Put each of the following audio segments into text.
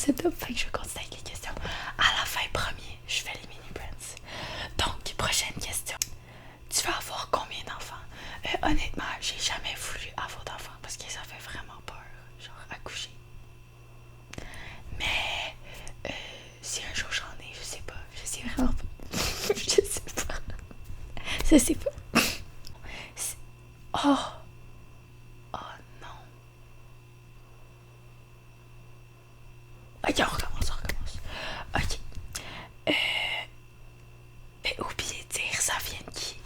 setup. Fait que je vais continuer avec les questions. À la fin, premier, je fais les mini brands. Donc, prochaine question. Tu vas avoir combien d'enfants? Honnêtement, j'ai jamais voulu avoir d'enfants parce que ça fait vraiment peur. Genre, accoucher. Mais, si un jour j'en ai, je sais pas. Je sais vraiment pas. Je sais pas. Je sais pas. Oh! Oh non. Ok, on recommence. Ok. Oubliez de dire, ça vient de qui?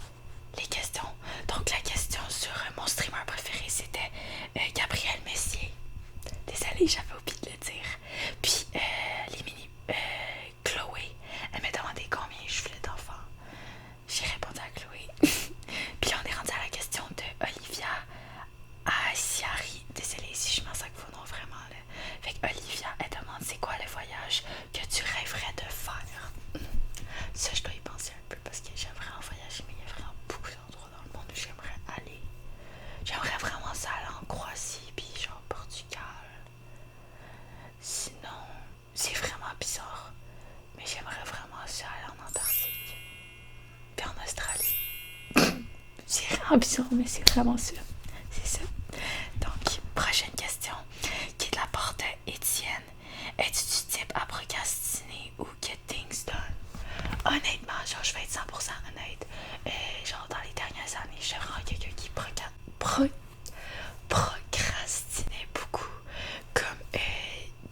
Les questions. Donc, la question sur mon streamer préféré, c'était Gabriel Messier. Désolée, j'avais oublié de le dire. Puis, les mini... Chloé, elle m'a demandé combien je voulais d'enfants. J'ai répondu à Chloé. Puis là, on est rendu à la question de Olivia Asiari. Désolée si je m'en sacre vos noms vraiment là. Fait que Olivia, elle demande c'est quoi le voyage que tu rêverais de faire. Ça, je dois y penser un peu parce que j'aimerais en voyager, mais il y a vraiment beaucoup d'endroits dans le monde où j'aimerais aller. J'aimerais vraiment ça aller en Croatie, puis genre Portugal. Sinon, c'est vraiment bizarre, mais j'aimerais vraiment ça aller en Antarctique, puis en Australie. C'est vraiment bizarre, mais c'est vraiment ça. C'est ça. Donc, prochaine question, qui est de la part de Étienne. Es-tu du type à procrastiner ou get things done? Honnêtement, genre, je vais être 100% honnête. Genre, dans les dernières années, je suis vraiment quelqu'un qui procrastinait beaucoup. Comme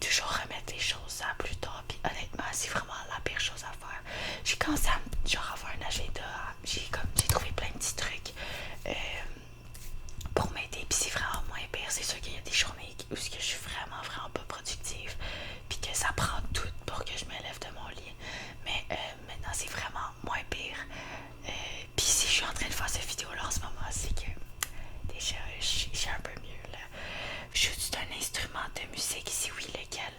toujours remettre les choses à plus tard. Puis honnêtement, c'est vraiment la pire chose à faire. J'ai commencé à genre avoir un agenda. J'ai trouvé plein de petits trucs pour m'aider. Puis c'est vraiment moins pire. C'est sûr qu'il y a des journées où je suis vraiment pas productive. Puis que ça prend tout pour que je me lève de mon lit. Mais maintenant, c'est vraiment moins pire. Puis si je suis en train de faire cette vidéo-là en ce moment, c'est que déjà, j'ai un peu mieux là. Je joue d'un instrument de musique, si oui, lequel?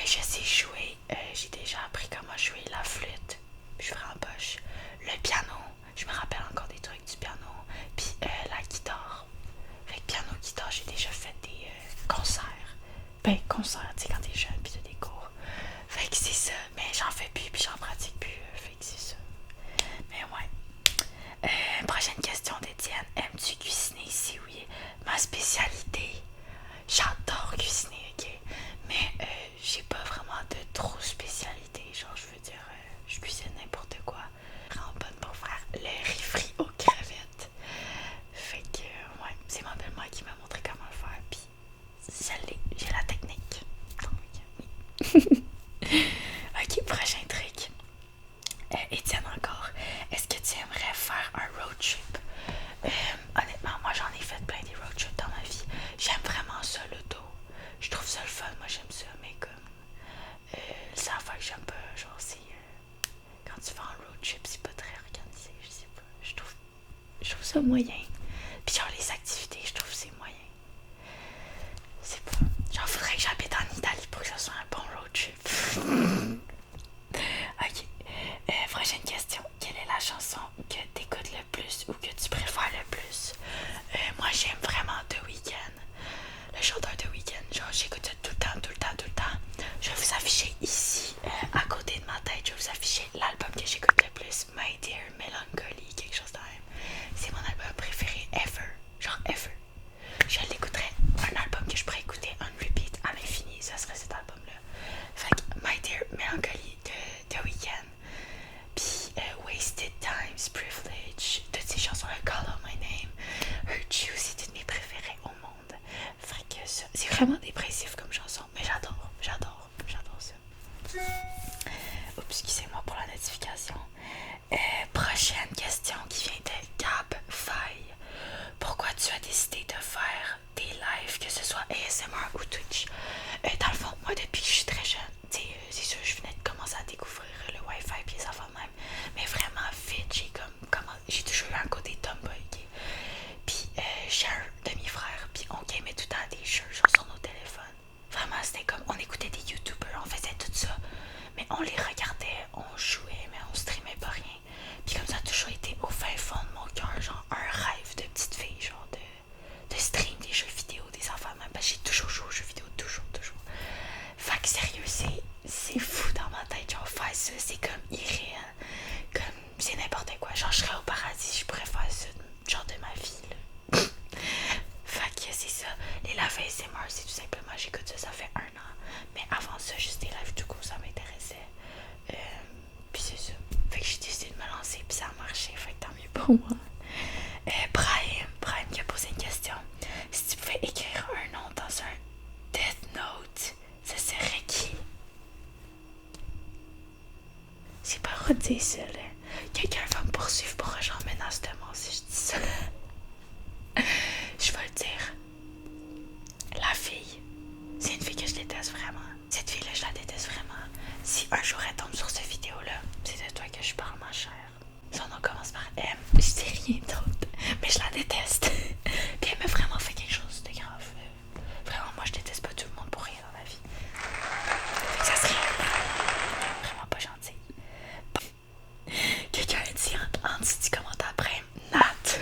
Je sais jouer. J'ai déjà appris comment jouer la flûte. Je suis vraiment poche. Le piano, je me rappelle encore des trucs du piano. Puis la guitare. Fait que piano, guitare, j'ai déjà fait des concerts. Ben, concerts, tu sais, quand t'es jeune, puis t'as des cours. Fait que c'est ça. Mais j'en fais plus, puis j'en pratique plus. Fait que c'est ça. Mais ouais. Prochaine question d'Étienne. Aimes-tu cuisiner? Si oui, ma spécialité. J'adore cuisiner, ok? Mais j'ai pas vraiment de trop spécialité. Genre, je veux dire, je cuisine n'importe quoi. Vraiment bonne pour faire le riz frit aux crevettes. Fait que, ouais, c'est ma belle-mère qui m'a montré comment le faire. Puis, j'ai la technique. Donc, oui. Ok, prochain truc. Étienne encore. Est-ce que tu aimerais faire un road trip? Honnêtement, moi j'en ai fait plein des road trips dans ma vie. J'aime vraiment ça, l'auto. Je trouve ça le fun, moi j'aime ça, mais comme c'est la fois que j'aime pas, genre c'est quand tu fais un road trip, c'est pas très organisé, je sais pas. Je trouve ça moyen. Puis genre les activités, je trouve c'est moyen. C'est pas. Genre faudrait que j'habite en Italie pour que ça soit un bon road trip. Ok. Prochaine question. Quelle est la chanson que t'écoutes le plus ou que tu préfères le plus? Moi, j'aime vraiment The Weeknd. Le chanteur The Weeknd. Genre, j'écoute ça tout le temps. Je vais vous afficher ici, à côté de ma tête, je vais vous afficher l'album que j'écoute le plus. My Dear Melancholy, quelque chose de même. C'est mon album préféré ever. Genre, ever. Je l'écouterais. Un album que je pourrais écouter on repeat à l'infini, ça serait cet album-là. Fait que My Dear Melancholy de The Weeknd. Puis Wasted Times, Privilege, toutes ces chansons-là, Call Out My Name, Hurt You, c'est toutes mes préférées au monde. Fait que ça, c'est vraiment dépressif comme chanson, mais j'adore ça. Oups, excusez-moi pour la notification. Prochaine question qui vient de Gab Faye. Pourquoi tu as décidé de faire des lives, que ce soit ASMR ou Twitch? Dans le fond, moi depuis que je suis très jeune, c'est sûr je venais de commencer à découvrir le Wi-Fi et les affaires de même, mais vraiment vite, j'ai toujours eu un côté tomboy, okay? Puis j'ai un demi-frère, puis on gamait tout le temps des jeux genre sur nos téléphones. Vraiment, c'était comme, on écoutait des youtubers, on faisait tout ça, mais on les regardait, on jouait, mais on streamait pas rien. Puis comme ça a toujours été au fin fond de mon cœur, genre un rêve de petite fille, genre de stream des jeux vidéo, des affaires même, parce que j'ai toujours joué aux jeux vidéo, toujours. Fait que sérieux, ASMR, c'est tout simplement, j'écoute ça, ça fait 1 an. Mais avant ça, juste des lives tout court, ça m'intéressait. Puis c'est ça. Fait que j'ai décidé de me lancer, puis ça a marché, fait que tant mieux pour moi. Brian qui a posé une question. Si tu pouvais écrire un nom dans un Death Note, ce serait qui? C'est pas redire ça, là. Quelqu'un va me poursuivre pour un genre menace de mort si je dis ça. Je vais le dire. La fille. C'est une fille que je déteste vraiment. Cette fille-là, je la déteste vraiment. Si un jour elle tombe sur cette vidéo-là, c'est de toi que je parle, ma chère. Son nom commence par M. Je dis rien d'autre. Mais je la déteste. Puis elle m'a vraiment fait quelque chose de grave. Vraiment, moi, je déteste pas tout le monde pour rien dans la vie. Fait que ça serait vraiment pas gentil. Quelqu'un a dit en dessous du commentaire après Nat.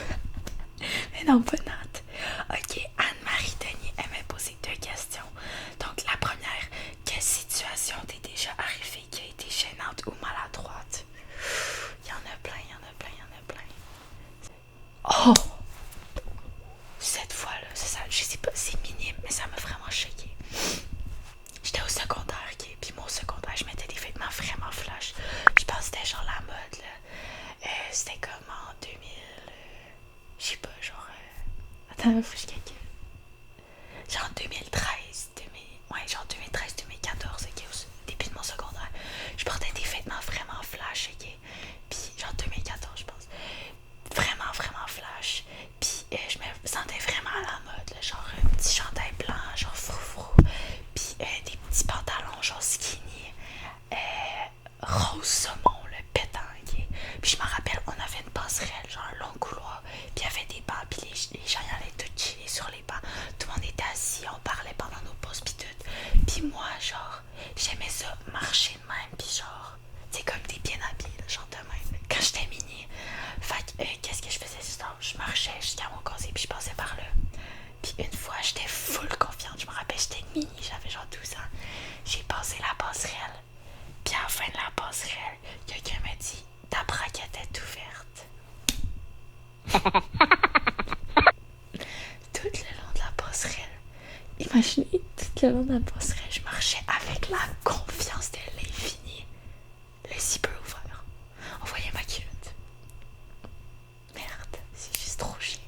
Mais non, pas Nat. Ok, Anne-Marie Denis, elle m'a posé 2 questions. Donc, la première, quelle situation t'est déjà arrivée qui a été gênante ou maladroite? Il y en a plein, il y en a plein, il y en a plein. Oh! Cette fois-là, c'est ça, je sais pas, c'est minime, mais ça m'a vraiment choqué. J'étais au secondaire, ok? Puis moi au secondaire, je mettais des vêtements vraiment flash. Je pense que c'était genre la mode, là. C'était comme en 2000... je sais pas, genre... attends, faut que je calcule. Genre 2013, ouais, genre 2013-2014, ok? Au début de mon secondaire. Je portais des vêtements vraiment flash, ok? Puis genre 2014, je pense. Vraiment, vraiment flash. Puis je me sentais vraiment à la mode, là, genre un petit chandail blanc, genre froufrou. Puis des petits pantalons, genre skinny, rose saumon, le pétant, ok? Puis je me rappelle, on avait une passerelle, genre un long couloir. Puis il y avait des bancs, puis les gens y allaient tout chiller sur les bancs. Tout le monde était assis, on parlait pendant nos pauses, puis tout. Puis moi, genre, j'aimais ça, marcher de même, puis genre, c'est comme des bien habillés, là, genre de même, quand j'étais mini. Fait que, qu'est-ce que je faisais ce temps? Je marchais jusqu'à mon casier, puis je passais par là. Puis une fois, j'étais full confiante. Je me rappelle, j'étais mini, j'avais genre 12 ans. J'ai passé la passerelle. Puis à la fin de la passerelle, quelqu'un m'a dit « Ta braquette est ouverte. » Tout le long de la passerelle. Imaginez, tout le long de la passerelle, je marchais avec la confiance de l'infini. Le zipper ouvert. On voyait ma culotte. Merde, c'est juste trop chiant.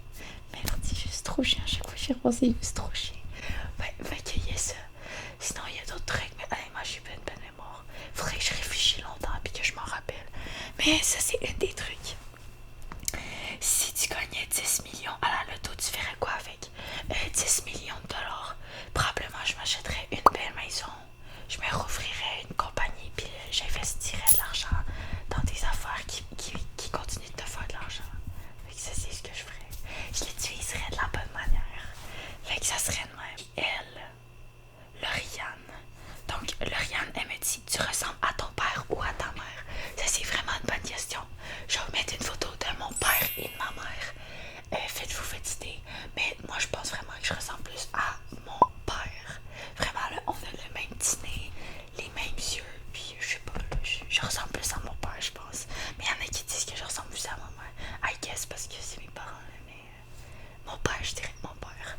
Merde, c'est juste trop chiant. À chaque fois que j'y repense, c'est juste trop chiant. Ouais, m'accueillez ça. Sinon, il y a d'autres trucs, mais allez, moi, j'ai pas une bonne mémoire. Faudrait que je réfléchisse longtemps et que je m'en rappelle. Mais ça, c'est un des trucs. Si tu gagnais 10 millions à la loto, tu ferais quoi avec 10 millions de dollars? Probablement, je m'achèterais une belle maison. Je me rouvrirais une compagnie, puis j'investirais de l'argent dans des affaires qui continuent de te faire de l'argent. Fait que ça, c'est ce que je ferais. Je l'utiliserais de la bonne manière. Fait que ça serait de même. Elle, Lauriane. Donc, Lauriane, elle me dit, tu ressembles à ton père ou à ta mère? Ça, c'est vraiment une bonne question. Je vais mettre une photo de mon père et de ma mère. Faites-vous votre idée. Mais moi, je pense vraiment que je ressemble plus à mon père. Vraiment, là, on a le même petit nez, les mêmes yeux. Puis, je sais pas, là, je ressemble plus à mon père, je pense. Mais il y en a qui disent que je ressemble plus à ma mère. I guess parce que c'est mes parents, là, mais mon père, je dirais mon père.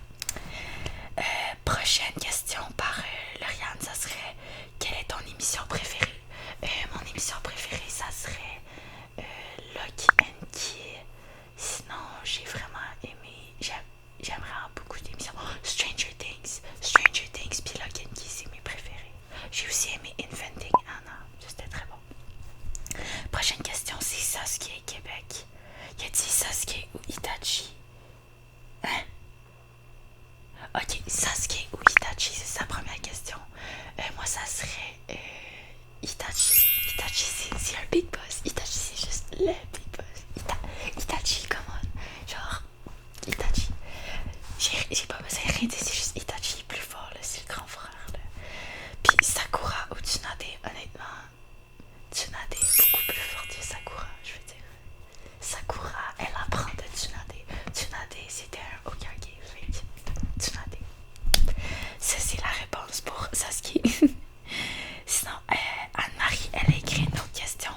Prochaine question par Lauriane, ça serait quelle est ton émission préférée? Mon émission préférée, ça serait Lock and Key. Sinon, j'ai vraiment aimé, j'aime vraiment beaucoup d'émissions. Stranger Things puis Lock and Key, c'est mes préférés. J'ai aussi aimé Inventing Anna, c'était très bon. Prochaine question, c'est Sasuke Québec. Y a-t-il Sasuke ou Itachi? Hein? Ok, Sasuke ou Itachi, c'est sa première question. Moi, ça serait Itachi. Itachi, c'est un big boss. Itachi, c'est juste le big boss. Itachi, come on. Genre, Itachi. J'ai pas besoin de rien dire, c'est juste Itachi est plus fort, là, c'est le grand frère. Là. Puis Sakura ou Tsunade, honnêtement, Tsunade est beaucoup plus forte que Sakura, je veux dire. Sakura, elle apprend de Tsunade. Tsunade, c'était un Hokage. Tsunade. Ça, c'est la réponse pour Sasuke. Sinon, Anne-Marie, elle a écrit une autre question.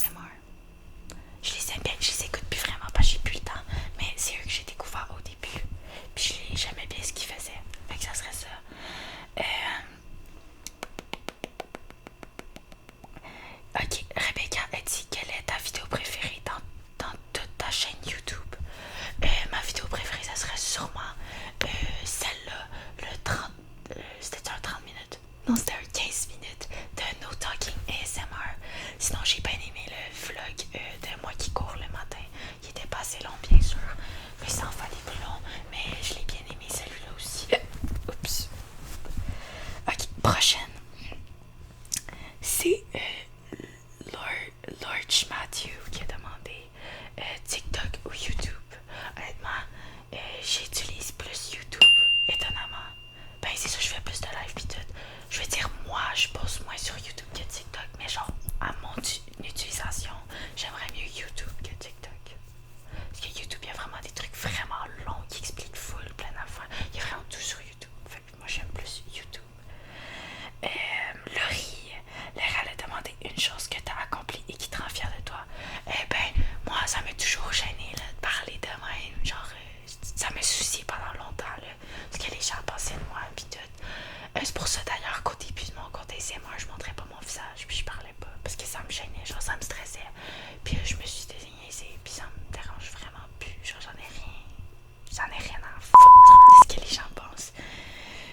ASMR. Je les aime bien, je les écoute plus vraiment parce que j'ai plus le temps, mais c'est eux que j'ai découvert au début. Puis j'aimais bien ce qu'ils faisaient. Fait que ça serait ça. Ok, Rebecca a dit quelle est ta vidéo préférée dans toute ta chaîne YouTube. Ma vidéo préférée, ça serait sûrement celle-là, le 30. C'était un 30 minutes. Non, c'était un 15 minutes de No Talking ASMR. Sinon, j'ai bien aimé le vlog de moi qui cours le matin. Il était pas assez long, bien sûr. Mais ça en fallait plus long. Mais je l'ai bien aimé, celui-là aussi. Oups. Ok, prochaine. C'est Lord Matthew qui a demandé TikTok ou YouTube. Honnêtement, j'utilise plus YouTube, étonnamment. Ben, c'est ça, je fais plus de live pis tout. Je veux dire, moi, je poste moins sur YouTube que TikTok, mais genre, à mon utilisation, j'aimerais mieux YouTube que TikTok. Parce que YouTube, il y a vraiment des trucs vraiment longs qui expliquent full, plein d'affaires. Il y a vraiment tout sur YouTube. Fait que moi, j'aime plus YouTube. Laurie, elle a demandé une chose que tu as accomplie et qui te rend fière de toi. Eh ben, moi, ça m'a toujours gêné là, de parler de même. Genre, ça m'a soucié pendant longtemps, là, ce que les gens pensaient de moi, pis tout. C'est pour ça d'ailleurs qu'au début de mon compte ASMR, je montrais pas mon visage, puis je parlais pas, parce que ça me gênait, genre, ça me stressait. Puis je me suis déniaisée, puis ça me dérange vraiment plus. Genre, j'en ai rien à foutre de ce que les gens pensent.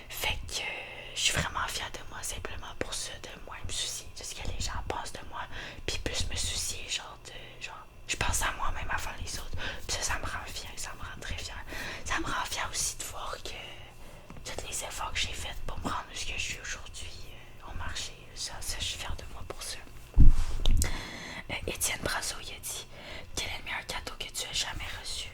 Fait que je suis vraiment fière de moi simplement pour ça, de moins me soucier de ce que les gens pensent de moi, puis plus me soucier genre je pense à moi-même avant les autres, puis ça me rend fière, ça me rend très fière. Ça me rend fière aussi de voir que tous les efforts que j'ai faits pour me rendre ce que je suis aujourd'hui ont marché. Ça, je suis fière de moi pour ça. Étienne Brasso, il a dit quel est le meilleur cadeau que tu as jamais reçu?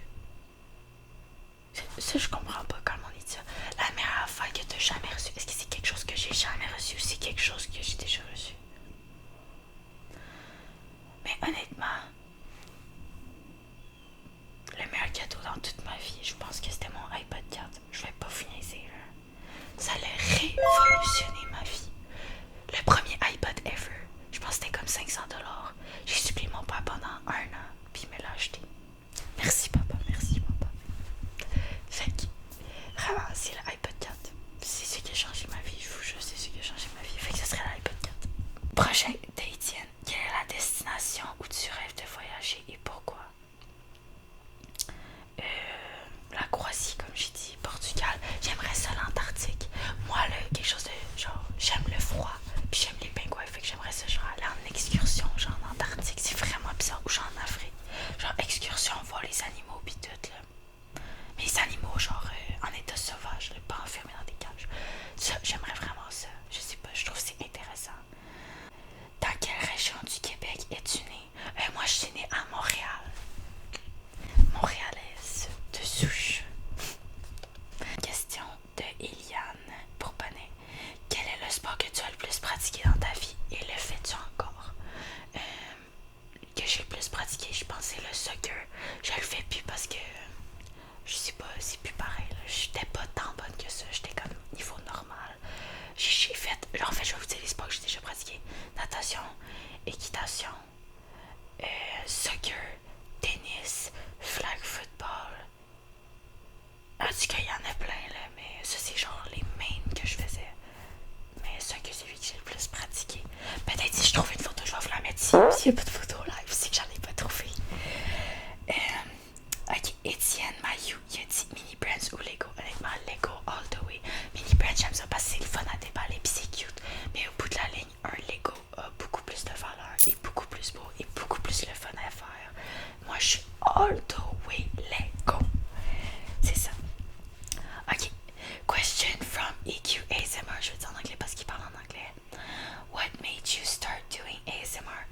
Ça, je comprends pas comment on dit ça. La meilleure affaire que tu as jamais reçue, est-ce que c'est quelque chose que j'ai jamais reçu ou c'est quelque chose que j'ai déjà reçu? Mais honnêtement, le meilleur cadeau dans toute ma vie, je pense que c'était mon iPod 4. Je vais pas finir. Ça a révolutionné ma vie. Le premier iPod ever. Je pense que c'était comme 500$. J'ai supplié mon père pendant 1 an, puis il me l'a acheté. Merci papa, merci papa. Fait que, vraiment, c'est l'iPod 4. C'est ce qui a changé ma vie, je vous jure, c'est ce qui a changé ma vie. Fait que ce serait l'iPod 4. Prochain d'Étienne. Quelle est la destination où tu rêves de voyager et pourquoi? La Croatie, comme j'ai dit, Portugal. J'aimerais ça l'Antarctique. Moi, là, quelque chose de genre, j'aime le froid, puis j'aime les pingouins. Fait que j'aimerais ça, genre, aller en excursion, genre en Antarctique. C'est vraiment bizarre. Ou genre en Afrique. Genre, excursion, voir les animaux, puis tout, là. Mais les animaux, genre, en état sauvage, là, pas enfermés dans des cages. Ça, j'aimerais vraiment ça. Je sais pas, je trouve que c'est intéressant. Dans quelle région du Québec es-tu née? Moi, je suis née à Montréal. Montréalaise de souche. Question de Eliane Bourbonnais. Quel est le sport que tu as le plus pratiqué dans ta vie et le fais-tu encore? Que j'ai le plus pratiqué, je pense c'est le soccer. Je le fais plus parce que je sais pas, c'est plus pareil. J'étais pas tant bonne que ça. J'étais comme niveau normal. J'ai fait, en fait, je vais vous dire les sports que j'ai déjà pratiqués: natation, équitation, soccer, tennis, flag football. En tout cas, il y en a plein là, mais ça c'est genre les mains que je faisais. Mais ça que c'est celui que j'ai le plus pratiqué. Peut-être si je trouve une photo, je vais vous la mettre ici. S'il n'y a pas de photo live, c'est que j'en ai pas trouvé. Ok, Étienne Mayou, il a dit Mini Brands ou Lego. Honnêtement, Lego all the way. Mini Brands, j'aime ça parce que c'est le fun à déballer puis c'est cute. Mais au bout de la ligne, un Lego a beaucoup plus de valeur et beaucoup plus beau et beaucoup plus le fun à faire. Moi, je suis all the way Lego. C'est ça. Ok. Question from EQ ASMR. Je vais dire en anglais parce qu'il parle en anglais. What made you start doing ASMR?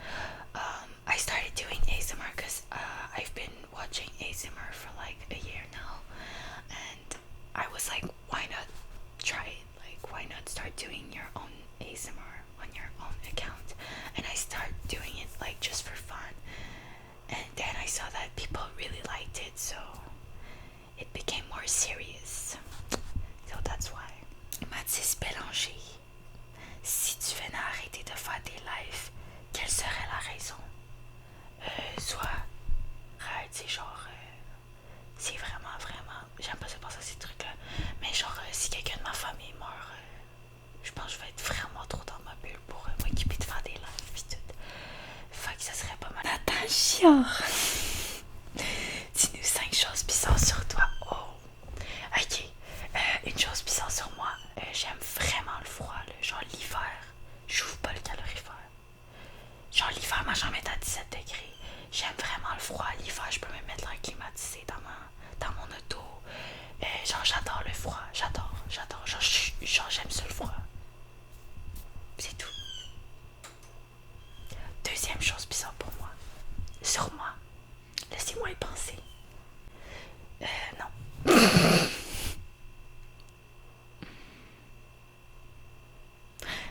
Cœur. Dis-nous 5 choses bizarres sur toi. Oh. Ok. Une chose bizarre sur moi. J'aime vraiment le froid. Là. Genre l'hiver. J'ouvre pas le calorifère. Genre l'hiver, ma chambre est à 17 degrés. J'aime vraiment le froid. L'hiver, je peux me mettre l'air climatisé dans mon auto. Genre j'adore le froid. J'adore. Genre j'aime ça le froid. C'est tout. Deuxième chose bizarre pour moi. Sur moi. Laissez-moi y penser. Non.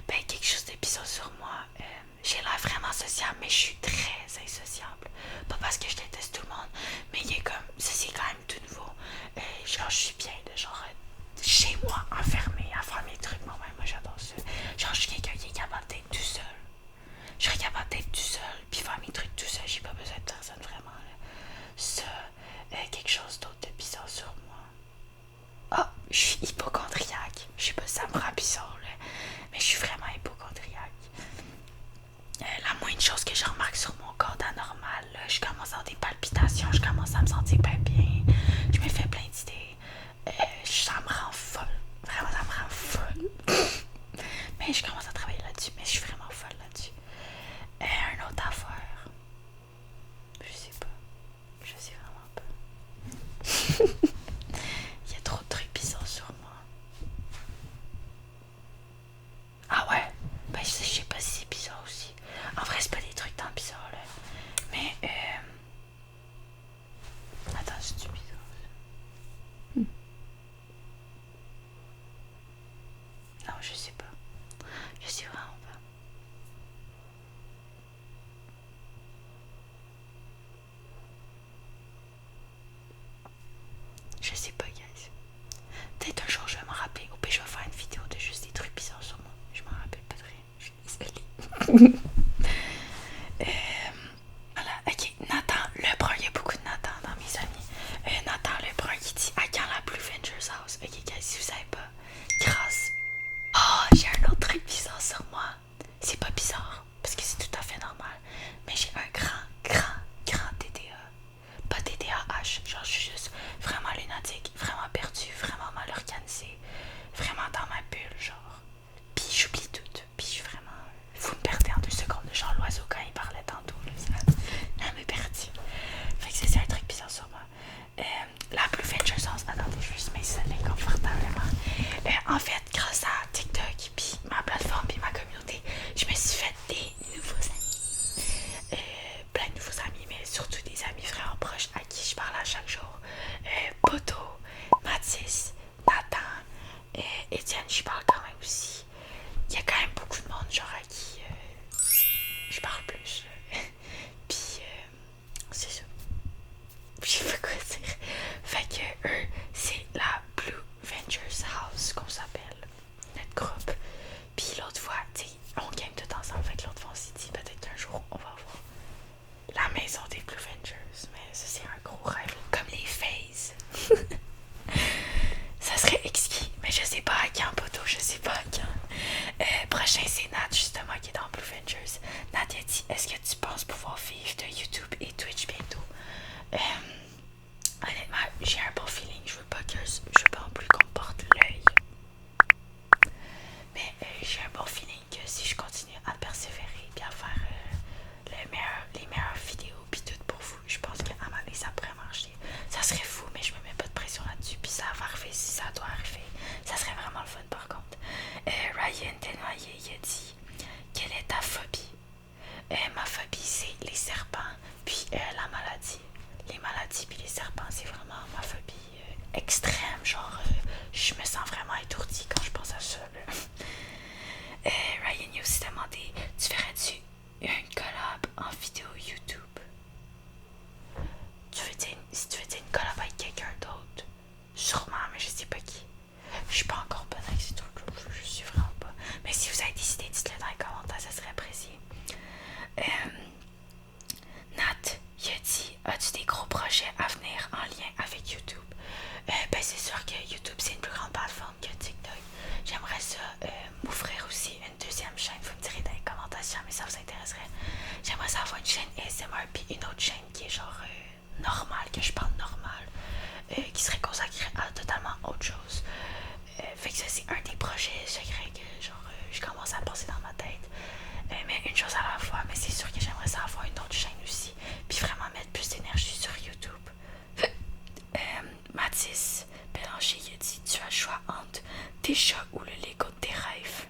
Ben, quelque chose de bizarre sur moi. J'ai l'air vraiment sociable, mais je suis très insociable. Pas parce que je déteste tout le monde, mais il est comme. Ça, c'est quand même tout nouveau. Genre, je suis bien de genre. Chez moi, enfermée, à faire mes trucs moi-même. Moi, j'adore ça. Genre, je suis quelqu'un qui est capable d'être tout seul. Je serais capable d'être tout seul, puis faire mes trucs tout seul. J'ai pas besoin de personne vraiment. Là. Ça, quelque chose d'autre de bizarre sur moi. Ah, je suis hypochondriaque. Je sais pas si ça me rend bizarre, là, mais je suis vraiment hypochondriaque. La moindre chose que je remarque sur mon corps d'anormal, là, je commence à avoir des palpitations, je commence à me sentir pas bien, je me fais plein d'idées. Ça me rend folle. Vraiment, ça me rend folle. Mais je commence à travailler là-dessus, mais je suis vraiment folle là-dessus. Une autre affaire. Je sais pas. Je sais vraiment pas. Il y a trop de trucs bizarres sur moi. Ah ouais? Ben je sais pas si c'est bizarre aussi. En vrai, c'est pas des trucs tant bizarres là. Mais attends, c'est-tu bizarre ça? Non, je sais pas. Je sais vraiment pas. Je sais pas, guys. Peut-être un jour je vais m'en rappeler. Ou bien je vais faire une vidéo de juste des trucs bizarres sur moi. Je m'en rappelle pas de rien. Je suis désolée. Voilà, ok. Nathan Lebrun, il y a beaucoup de Nathan dans mes amis. Nathan Lebrun qui dit à quand la plus Vengers House. Ok, guys, si vous savez pas, grâce. Oh, j'ai un autre truc bizarre sur moi. C'est pas bizarre, parce que c'est tout à fait normal. Mais j'ai un grand TDA. Pas TDAH, genre je suis juste vraiment lunatique, vraiment perdu, vraiment mal organisé, vraiment dans ma bulle, genre. Puis j'oublie tout, puis je suis vraiment. Vous me perdez en 2 secondes. chose à la fois, mais c'est sûr que j'aimerais ça avoir une autre chaîne aussi, puis vraiment mettre plus d'énergie sur YouTube. Mathis Bélanger, il a dit, tu as le choix entre tes chats ou le Lego de tes rêves.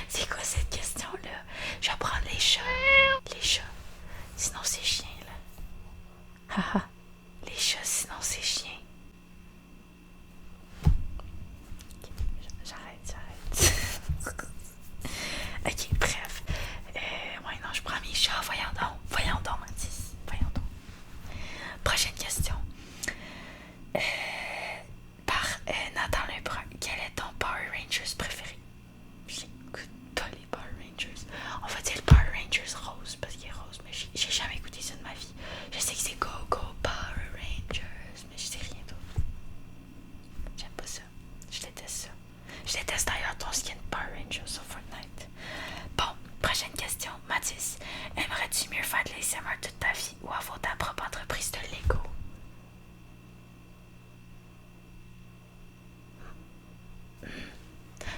C'est quoi cette question-là? Je vais prendre les chats. Les chats. Sinon, c'est chien, là. Haha. Les chats, sinon, c'est chien. J'arrête. Ok, bref. Ouais, non, je prends mes chats. Voyons donc, Mathis. Voyons donc. Prochaine question. Par Nathan Lebrun. Quel est ton Power Rangers préféré? J'écoute pas les Power Rangers. On va dire le Power Rangers rose parce qu'il est rose, mais j'ai jamais écouté ça de ma vie. Je sais que c'est Go Go Power Rangers, mais je sais rien d'autre. J'aime pas ça. Je déteste ça. Je déteste d'ailleurs ton skin Power Rangers sur Fortnite. Bon, prochaine question. Mathis, aimerais-tu mieux faire de l'ASMR toute ta vie ou avoir ta propre entreprise de Lego?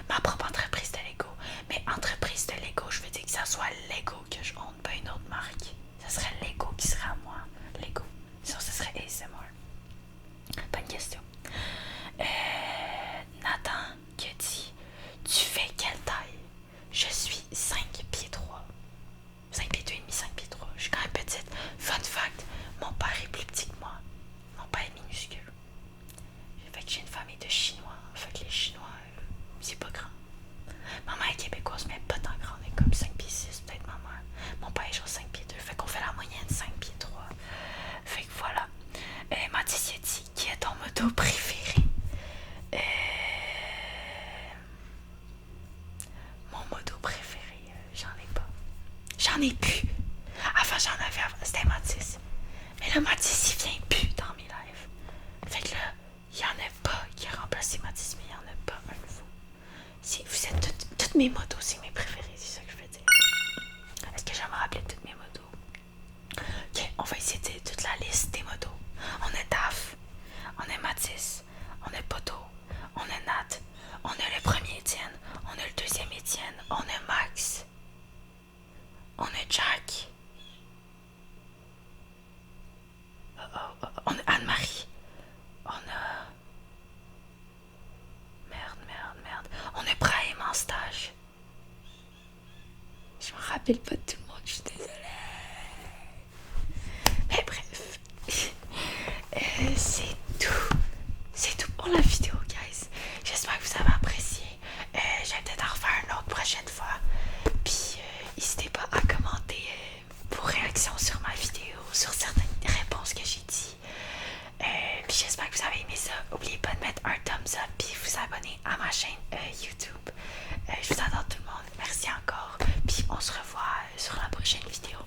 Ma propre entreprise de Lego. Mais entreprise de Lego, je veux dire que ça soit Lego que je honte, pas une autre marque. Ça serait Lego qui serait à moi. Lego. Sinon, ça serait ASMR. Bonne question. Nathan qui a dit, tu fais quelle taille? Je suis 5 pieds 3. 5 pieds 2 et demi, 5 pieds 3. Je suis quand même petite. Fun fact, mon père est plus petit que moi. Mon père est minuscule. Fait que j'ai une famille de Chinois. Fait que les Chinois, c'est pas grand. Ma mère est québécoise, mais pas tant grande. Elle est comme 5 pieds 6, peut-être ma mère. Mon père est genre 5 pieds 2. Fait qu'on fait la moyenne 5 pieds 3. Fait que voilà. Mathis a dit, qui est ton moto préféré? Mon moto préféré, j'en ai pas. J'en ai plus. Avant, j'en avais avant. C'était Mathis. Mais là, Mathis, il vient plus dans mes lives. Fait que là, il y en a pas qui a remplacé Mathis, mais il y en a pas un nouveau. Si vous êtes toutes mes motos, c'est mes préférées, c'est ça que je veux dire. Est-ce que je vais me rappeler de toutes mes motos? Ok, on va essayer de toute la liste des motos. On a Daf, on a Mathis, on a Poto, on a Nat, on a le premier Étienne, on a le deuxième Étienne, on a Max, on a Jack, on a Anne-Marie, on a... Merde. On a Brahim en stage. Je me rappelle pas de tout le monde, je suis désolée. Mais bref. C'est tout. C'est tout pour la vidéo, guys. J'espère que vous avez apprécié. Je vais peut-être en refaire une autre prochaine fois. Puis, n'hésitez pas à commenter vos réactions sur ma vidéo, sur certaines réponses que j'ai dit. Puis j'espère que vous avez aimé ça. N'oubliez pas de mettre un thumbs up puis vous abonner à ma chaîne YouTube. Je vous adore tout le monde. Merci encore. Puis on se revoit sur la prochaine vidéo.